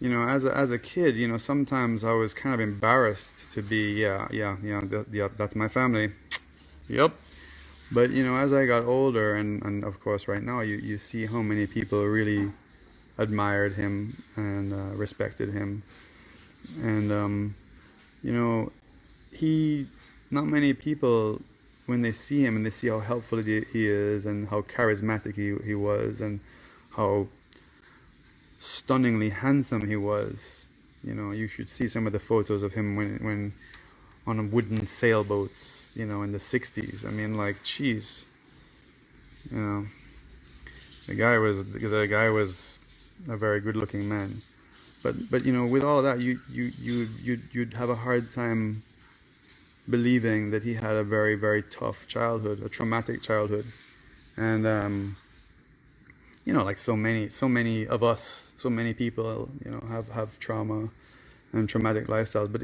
as a kid, sometimes I was kind of embarrassed to be, yeah, that's my family. Yep. But as I got older, and of course right now, you see how many people really admired him and respected him, and you know, he, not many people, when they see him and they see how helpful he is and how charismatic he was and how stunningly handsome he was. You should see some of the photos of him when on a wooden sailboats, in the 60s. I mean, like, geez, you know, the guy was a very good-looking man. But with all of that, you'd have a hard time believing that he had a very, very tough childhood, a traumatic childhood, and like so many of us, so many people, have trauma and traumatic lifestyles. But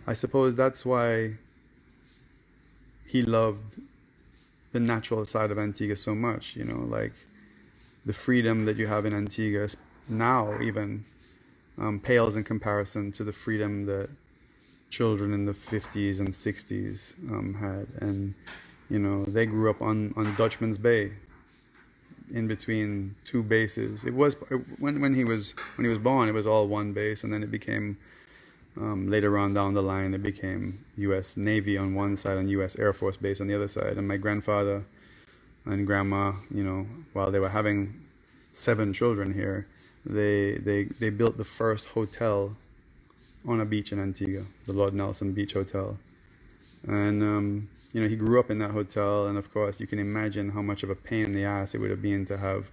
I suppose that's why he loved the natural side of Antigua so much. Like the freedom that you have in Antigua now, even pales in comparison to the freedom that children in the 50s and 60s had. And they grew up on Dutchman's Bay, in between two bases. It was when he was born, it was all one base, and then it became later on down the line, it became U.S. Navy on one side and U.S. Air Force Base on the other side. And my grandfather and grandma, while they were having 7 children here, they built the first hotel on a beach in Antigua, the Lord Nelson Beach Hotel. And he grew up in that hotel, and of course you can imagine how much of a pain in the ass it would have been to have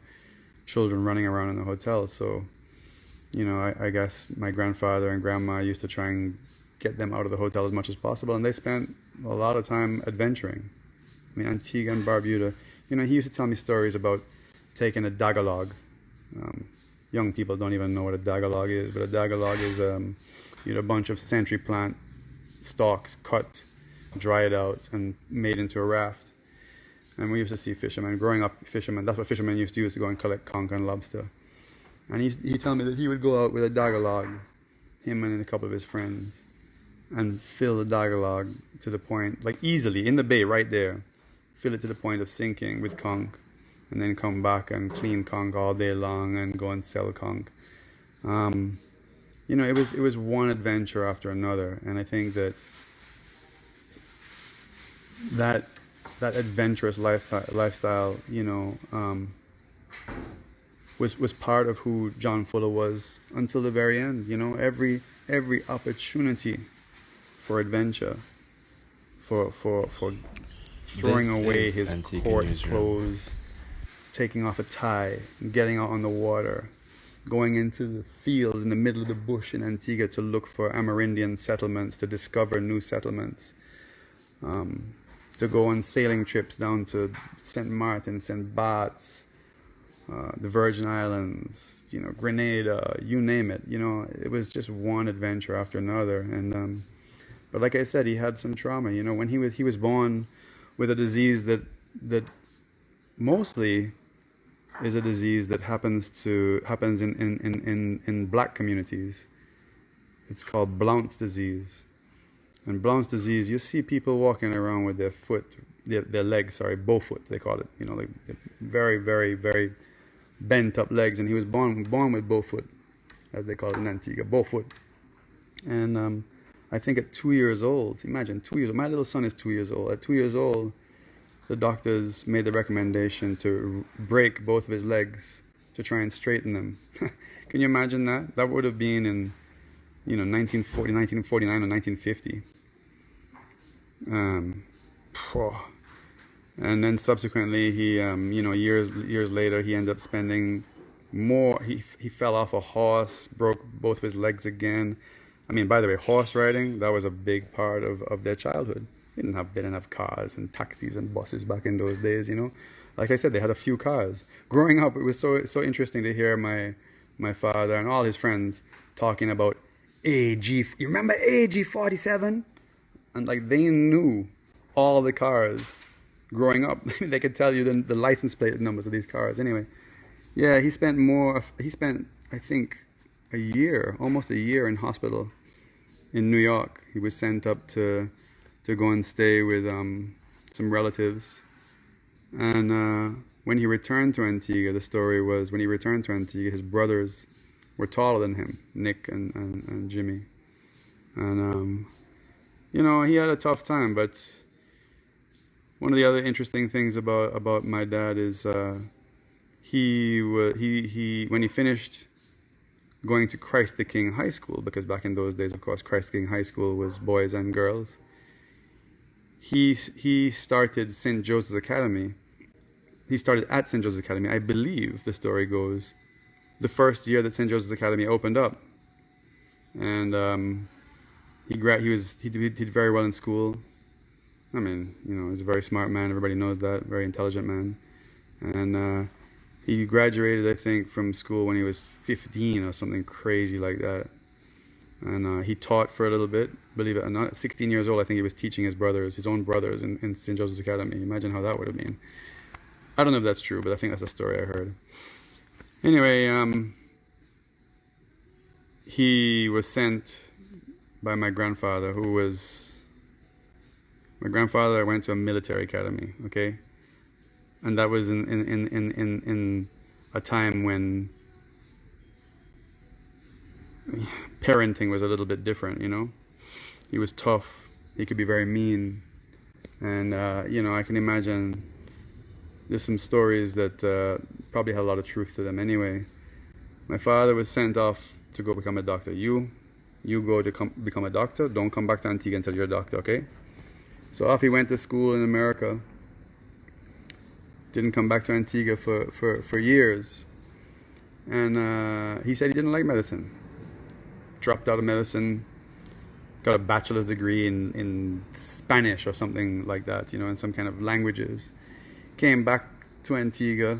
children running around in the hotel. So I guess my grandfather and grandma used to try and get them out of the hotel as much as possible, and they spent a lot of time adventuring. I mean, Antigua and Barbuda, he used to tell me stories about taking a dagalog. Young people don't even know what a dagalog is, but a dagalog is a bunch of century plant stalks cut, dried out, and made into a raft. And we used to see fishermen. Growing up, that's what fishermen used to use to go and collect conch and lobster. And he told me that he would go out with a dagalog, him and a couple of his friends, and fill the dagalog to the point, like easily, in the bay right there, fill it to the point of sinking with conch, and then come back and clean conch all day long and go and sell conch. It was one adventure after another, and I think that adventurous lifestyle, was part of who John Fuller was until the very end. Every opportunity for adventure, for throwing away his court clothes, taking off a tie, getting out on the water, going into the fields in the middle of the bush in Antigua to look for Amerindian settlements, to discover new settlements, to go on sailing trips down to St. Martin, St. Bart's, the Virgin Islands, Grenada, you name it. It was just one adventure after another. And but like I said, he had some trauma. When he was born with a disease that mostly is a disease that happens in black communities. It's called Blount's disease. And Blount's disease, you see people walking around with their legs, bowfoot, they call it. Like very, very, very bent up legs. And he was born with bowfoot, as they call it in Antigua, bowfoot. And I think at 2 years old, imagine 2 years old, my little son is 2 years old. At 2 years old, the doctors made the recommendation to break both of his legs to try and straighten them. Can you imagine that? That would have been in 1940, 1949 or 1950. And then subsequently, he, years later, he ended up spending more. He fell off a horse, broke both of his legs again. I mean, by the way, horse riding, that was a big part of their childhood. They didn't have cars and taxis and buses back in those days. Like I said, they had a few cars. Growing up, it was so interesting to hear my father and all his friends talking about AG. You remember AG 47? And like they knew all the cars growing up. They could tell you the license plate numbers of these cars. Anyway, yeah, he spent I think a year, almost a year in hospital in New York. He was sent up to go and stay with some relatives. And when he returned to Antigua, the story was when he returned to Antigua, his brothers were taller than him, Nick and Jimmy. And, he had a tough time. But one of the other interesting things about my dad is when he finished going to Christ the King High School, because back in those days, of course, Christ the King High School was boys and girls. He started St. Joseph's Academy. He started at St. Joseph's Academy. I believe the story goes, the first year that St. Joseph's Academy opened up, and he did very well in school. I mean, he's a very smart man. Everybody knows that. Very intelligent man, and he graduated, I think, from school when he was 15 or something crazy like that. And he taught for a little bit, believe it or not. At 16 years old, I think he was teaching his own brothers in St. Joseph's Academy. Imagine how that would have been. I don't know if that's true, but I think that's a story I heard. Anyway, he was sent by my grandfather, my grandfather went to a military academy, okay? And that was in a time when parenting was a little bit different, He was tough. He could be very mean. And, I can imagine there's some stories that probably had a lot of truth to them anyway. My father was sent off to go become a doctor. You go to become a doctor. Don't come back to Antigua until you're a doctor, okay? So off he went to school in America. Didn't come back to Antigua for years. And he said he didn't like medicine. Dropped out of medicine, got a bachelor's degree in Spanish or something like that, in some kind of languages. Came back to Antigua,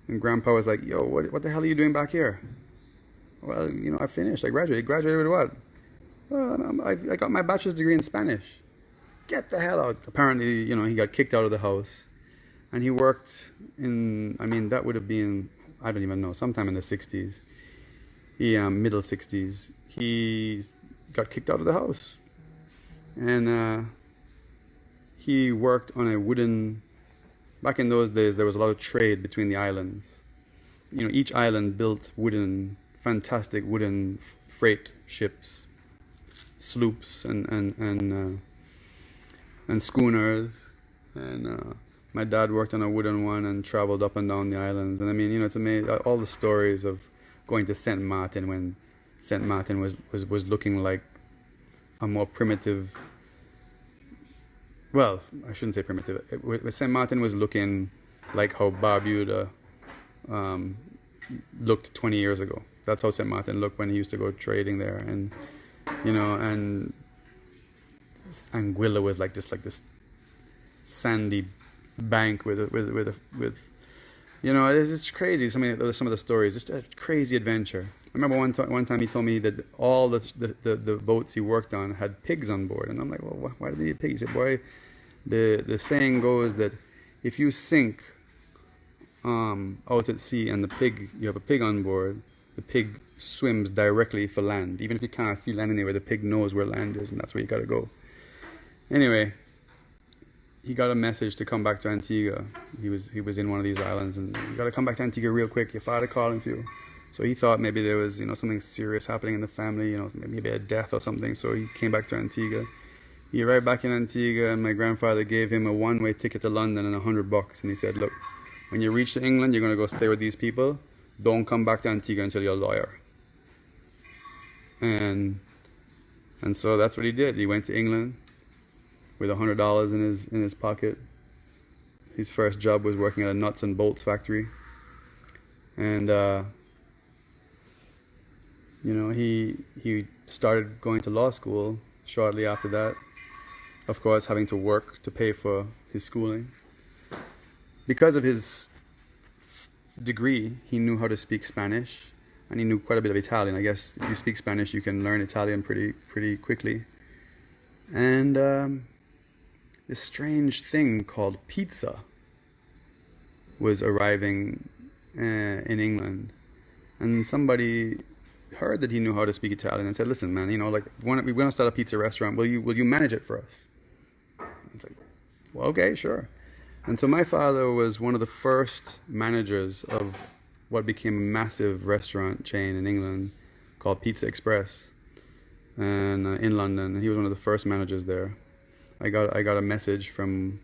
and Grandpa was like, yo, what the hell are you doing back here? Well, I finished. I graduated. Graduated with what? Well, I got my bachelor's degree in Spanish. Get the hell out. Apparently, he got kicked out of the house. And he worked that would have been, I don't even know, sometime in the 60s. Middle 60s. He got kicked out of the house. And he worked on a wooden... Back in those days, there was a lot of trade between the islands. Each island built fantastic wooden freight ships, sloops, and schooners. And my dad worked on a wooden one and traveled up and down the islands. And I mean, it's amazing, all the stories of going to St. Martin when St. Martin was looking like a more primitive... Well, I shouldn't say primitive. St. Martin was looking like how Barbuda looked 20 years ago. That's how St. Martin looked when he used to go trading there. And, and Anguilla was like this sandy bank with it's crazy. Some of the stories, just a crazy adventure. I remember one time he told me that all the boats he worked on had pigs on board, and I'm like, well, why do they need pigs? He said, boy, the saying goes that if you sink out at sea and you have a pig on board, the pig swims directly for land. Even if you can't see land anywhere, the pig knows where land is, and that's where you gotta go. Anyway, he got a message to come back to Antigua. He was in one of these islands, and you gotta come back to Antigua real quick. Your father calling for you. So he thought maybe there was, something serious happening in the family, maybe a death or something. So he came back to Antigua. He arrived back in Antigua, and my grandfather gave him a one-way ticket to London and $100. And he said, look, when you reach England, you're going to go stay with these people. Don't come back to Antigua until you're a lawyer. And so that's what he did. He went to England with $100 in his pocket. His first job was working at a nuts and bolts factory. And he started going to law school shortly after that. Of course, having to work to pay for his schooling. Because of his degree, he knew how to speak Spanish, and he knew quite a bit of Italian. I guess if you speak Spanish, you can learn Italian pretty quickly. And this strange thing called pizza was arriving in England, and somebody heard that he knew how to speak Italian and said, "Listen, man, like we're going to start a pizza restaurant. Will you manage it for us?" It's like, well, okay, sure. And so my father was one of the first managers of what became a massive restaurant chain in England called Pizza Express, and in London. He was one of the first managers there. I got a message from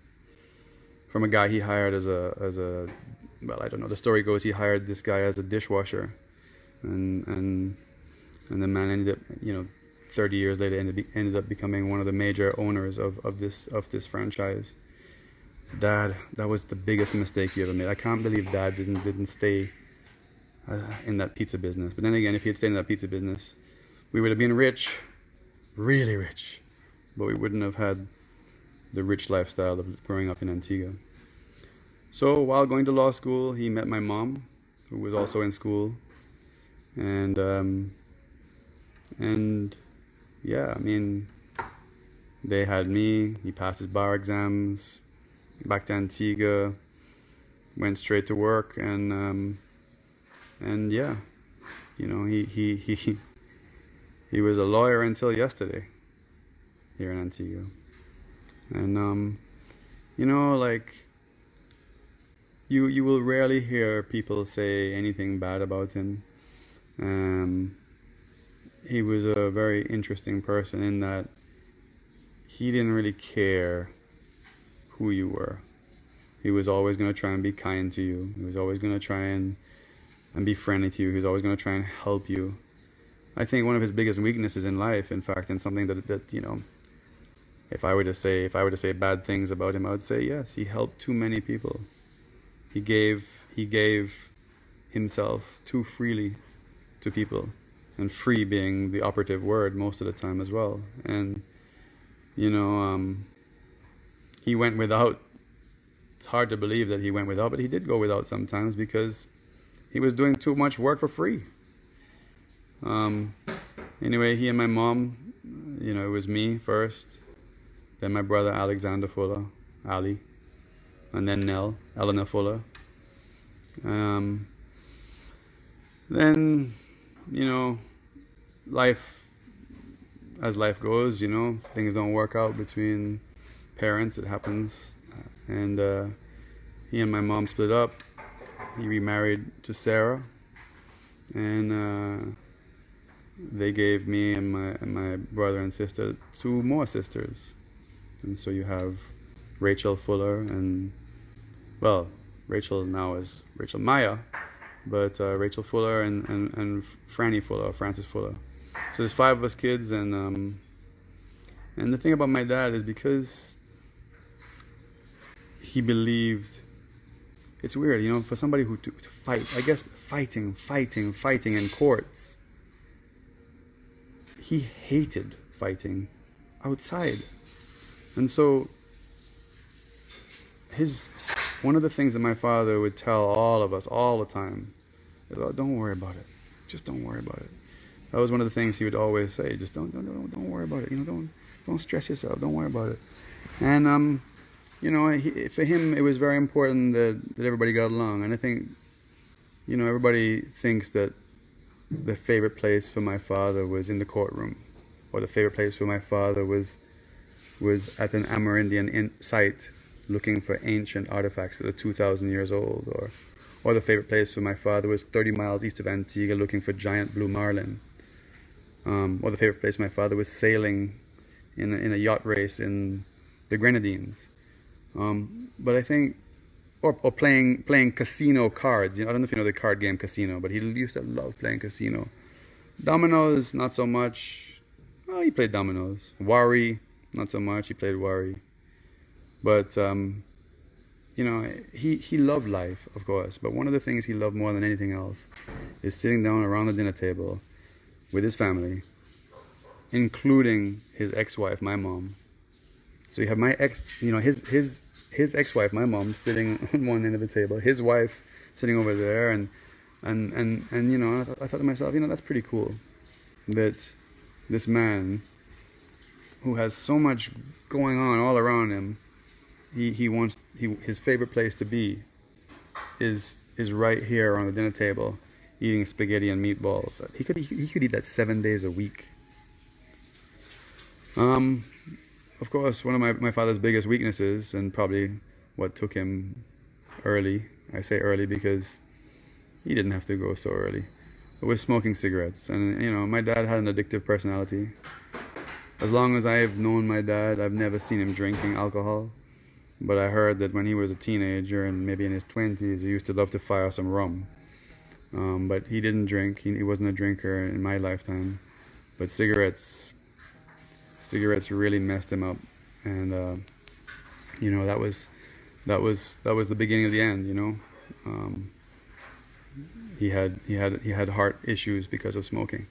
a guy he hired as a well, I don't know. The story goes he hired this guy as a dishwasher, and the man ended up, 30 years later ended up becoming one of the major owners of this franchise. Dad, that was the biggest mistake you ever made. I can't believe Dad didn't stay in that pizza business. But then again, if he had stayed in that pizza business, we would have been rich, really rich, but we wouldn't have had the rich lifestyle of growing up in Antigua. So while going to law school, he met my mom, who was also in school, and yeah, I mean, they had me. He passed his bar exams, back to Antigua, went straight to work, and yeah, he was a lawyer until yesterday here in Antigua, and like. You will rarely hear people say anything bad about him. He was a very interesting person in that he didn't really care who you were. He was always going to try and be kind to you. He was always going to try and be friendly to you. He was always going to try and help you. I think one of his biggest weaknesses in life, in fact, and something that if I were to say bad things about him, I would say yes, he helped too many people. He gave himself too freely to people, and free being the operative word most of the time as well. And he went without. It's hard to believe that he went without, but he did go without sometimes because he was doing too much work for free. Anyway, he and my mom, it was me first, then my brother Alexander Fuller, Ali, and then Eleanor Fuller. Then, as life goes, things don't work out between parents. It happens. And he and my mom split up. He remarried to Sarah, and they gave me and my brother and sister 2 more sisters. And so you have Rachel Fuller, and Rachel now is Rachel Maya, but Rachel Fuller and Franny Fuller, Francis Fuller. So there's 5 of us kids, and the thing about my dad is because he believed, it's weird, for somebody who to fight, I guess fighting in courts, he hated fighting outside. And so one of the things that my father would tell all of us all the time is, "Oh, don't worry about it. Just don't worry about it." That was one of the things he would always say. Just don't worry about it. Don't stress yourself. Don't worry about it. And for him, it was very important that everybody got along. And I think, everybody thinks that the favorite place for my father was in the courtroom, or the favorite place for my father was at an Amerindian site looking for ancient artifacts that are 2,000 years old, or the favorite place for my father was 30 miles east of Antigua looking for giant blue marlin, or the favorite place for my father was sailing in a yacht race in the Grenadines. But I think, or playing casino cards. I don't know if you know the card game Casino, but he used to love playing casino. Dominoes, not so much. Oh, he played dominoes. Wari, not so much. He played Wari. But he loved life, of course. But one of the things he loved more than anything else is sitting down around the dinner table with his family, including his ex-wife, my mom. So you have my his ex-wife, my mom, sitting on one end of the table, his wife sitting over there, and I thought to myself, that's pretty cool that this man who has so much going on all around him, his favorite place to be is right here on the dinner table eating spaghetti and meatballs. He could eat that 7 days a week. Um, of course, one of my father's biggest weaknesses, and probably what took him early, I say early because he didn't have to go so early, was smoking cigarettes. And my dad had an addictive personality. As long as I've known my dad, I've never seen him drinking alcohol. But I heard that when he was a teenager and maybe in his 20s, he used to love to fire some rum. But he didn't drink. He wasn't a drinker in my lifetime. But cigarettes really messed him up. And that was the beginning of the end. He had heart issues because of smoking,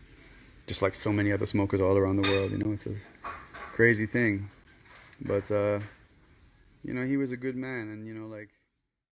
just like so many other smokers all around the world. It's a crazy thing. But he was a good man, and like